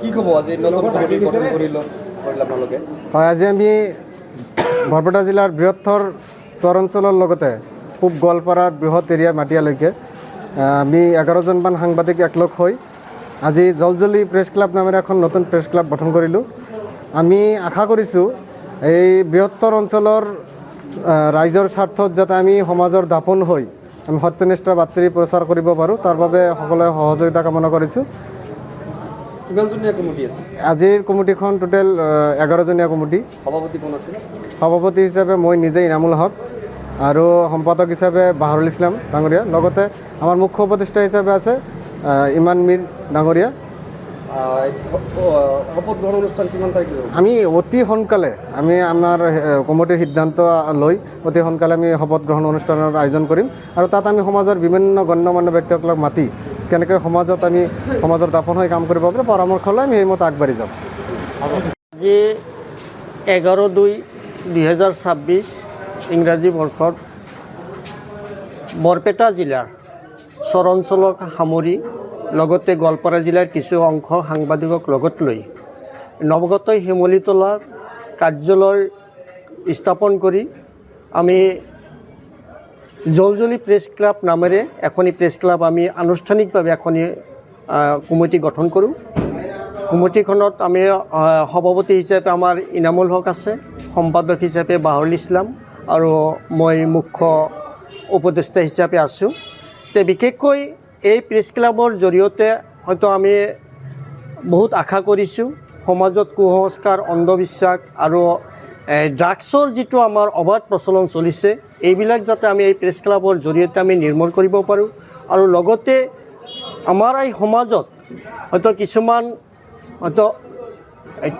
কি ক'ব আজি নতুন কমিটি গঠন কৰিল আপোনালোকে? হয়, আজি আমি বৰপেটা জিলাৰ বৃহত্তৰ চৰ অঞ্চলৰ লগতে পূব গোৱালপাৰাৰ বৃহৎ এৰিয়া মাটিয়ালৈকে আমি 11জনমান সাংবাদিক একলগ হৈ আজি জলজলি প্ৰেছ ক্লাব নামেৰে এখন নতুন প্ৰেছ ক্লাব গঠন কৰিলোঁ। আমি আশা কৰিছোঁ এই বৃহত্তৰ অঞ্চলৰ ৰাইজৰ স্বাৰ্থত যাতে আমি সমাজৰ দাপোন হৈ আমি সত্যনিষ্ঠাৰ বাতৰি প্ৰচাৰ কৰিব পাৰোঁ, তাৰ বাবে সকলোৱে সহযোগিতা কামনা কৰিছোঁ। কিমানজনীয়া কমিটি আছে? আজিৰ কমিটিখন টোটেল 11জনীয়া কমিটি। সভাপতি কোন আছিল? সভাপতি হিচাপে মই নিজে ইনামুল হক আৰু সম্পাদক হিচাপে বাহৰুল ইছলাম ডাঙৰীয়া, লগতে আমাৰ মুখ্য উপদেষ্টা হিচাপে আছে ইমান মীৰ ডাঙৰীয়া। শপত গ্ৰহণ অনুষ্ঠান কিমান তাৰিখে হ'ব? আমি অতি সোনকালে আমি আমাৰ কমিটিৰ সিদ্ধান্ত লৈ অতি সোনকালে আমি শপত গ্ৰহণ অনুষ্ঠানৰ আয়োজন কৰিম আৰু তাত আমি সমাজৰ বিভিন্ন গণ্যমান্য ব্যক্তিসকলক মাতি কেনেকৈ সমাজত আমি সমাজৰ দাপোন হৈ কাম কৰিব পাৰোঁ পৰামৰ্শ লৈ আমি সেইমতে আগবাঢ়ি যাম। আজি 11/2/2026 ইংৰাজী বৰ্ষত বৰপেটা জিলাৰ চৰ অঞ্চলক সামৰি লগতে গোৱালপাৰা জিলাৰ কিছু অংশ সাংবাদিকক লগত লৈ নৱগত শিমলীতলাৰ কাৰ্যালয় স্থাপন কৰি আমি জলজলি প্ৰেছ ক্লাব নামেৰে এখনি প্ৰেছ ক্লাব আমি আনুষ্ঠানিকভাৱে এখনি কমিটি গঠন কৰোঁ। কমিটিখনত আমি সভাপতি হিচাপে আমাৰ ইনামুল হক আছে, সম্পাদক হিচাপে বাহৰুল ইছলাম আৰু মই মুখ্য উপদেষ্টা হিচাপে আছোঁ। তে বিশেষকৈ এই প্ৰেছ ক্লাবৰ জৰিয়তে হয়তো আমি বহুত আশা কৰিছোঁ সমাজত কুসংস্কাৰ, অন্ধবিশ্বাস আৰু ড্ৰাগছৰ যিটো আমাৰ অবাধ প্ৰচলন চলিছে এইবিলাক যাতে আমি এই প্ৰেছ ক্লাবৰ জৰিয়তে আমি নিৰ্মূল কৰিব পাৰোঁ আৰু লগতে আমাৰ এই সমাজত হয়তো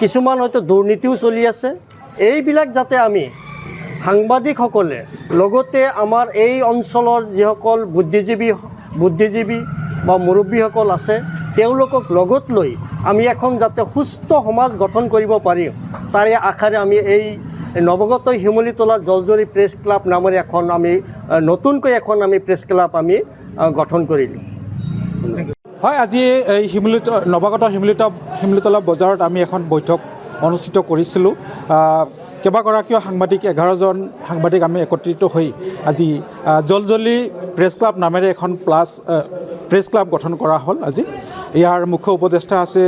কিছুমান হয়তো দুৰ্নীতিও চলি আছে, এইবিলাক যাতে আমি সাংবাদিকসকলে লগতে আমাৰ এই অঞ্চলৰ যিসকল বুদ্ধিজীৱী বা মুৰব্বীসকল আছে তেওঁলোকক লগত লৈ আমি এখন যাতে সুস্থ সমাজ গঠন কৰিব পাৰিম তাৰে আশাৰে আমি এই নৱগত শিমলীতলা জলজলি প্ৰেছ ক্লাব নামেৰে নতুনকৈ এখন প্ৰেছ ক্লাব আমি গঠন কৰিলোঁ। হয়, আজি এই নৱাগত শিমলীতলা বজাৰত আমি এখন বৈঠক অনুষ্ঠিত কৰিছিলোঁ। কেইবাগৰাকীও সাংবাদিক 11জন সাংবাদিক আমি একত্ৰিত হৈ আজি জলজলি প্ৰেছ ক্লাব নামেৰে এখন প্ৰেছ ক্লাব গঠন কৰা হ'ল। আজি ইয়াৰ মুখ্য উপদেষ্টা আছে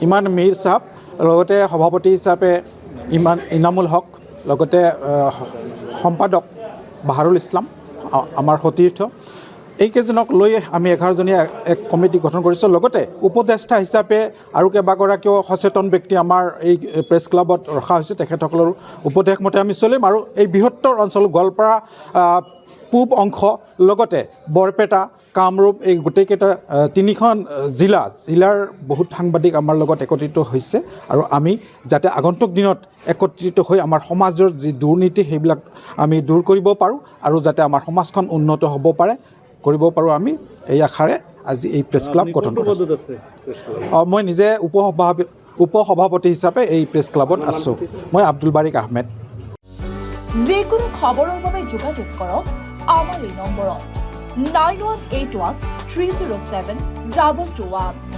ইমান মীৰ চাহাব, লগতে সভাপতি হিচাপে ইনামুল হক, লগতে সম্পাদক বাহৰুল ইছলাম আমাৰ সতীৰ্থ, এইকেইজনক লৈ আমি 11জনীয়া এক কমিটি গঠন কৰিছোঁ। লগতে উপদেষ্টা হিচাপে আৰু কেইবাগৰাকীও সচেতন ব্যক্তি আমাৰ এই প্ৰেছ ক্লাবত ৰখা হৈছে, তেখেতসকলৰ উপদেশ মতে আমি চলিম আৰু এই বৃহত্তৰ অঞ্চল গোৱালপাৰা পূব অংশ লগতে বৰপেটা, কামৰূপ এই গোটেইকেইটা তিনিখন জিলাৰ বহুত সাংবাদিক আমাৰ লগত একত্ৰিত হৈছে আৰু আমি যাতে আগন্তুক দিনত একত্ৰিত হৈ আমাৰ সমাজৰ যি দুৰ্নীতি সেইবিলাক আমি দূৰ কৰিব পাৰোঁ আৰু যাতে আমাৰ সমাজখন উন্নত কৰিব পাৰোঁ আমি এই আশাৰে আজি এই প্ৰেছ ক্লাব গঠন কৰিছোঁ। মই নিজে উপসভাপতি হিচাপে এই প্ৰেছ ক্লাবত আছোঁ। মই আব্দুল বাৰিক আহমেদ। যিকোনো খবৰৰ বাবে যোগাযোগ কৰক আমাৰ এই নম্বৰত 9181 307 2221।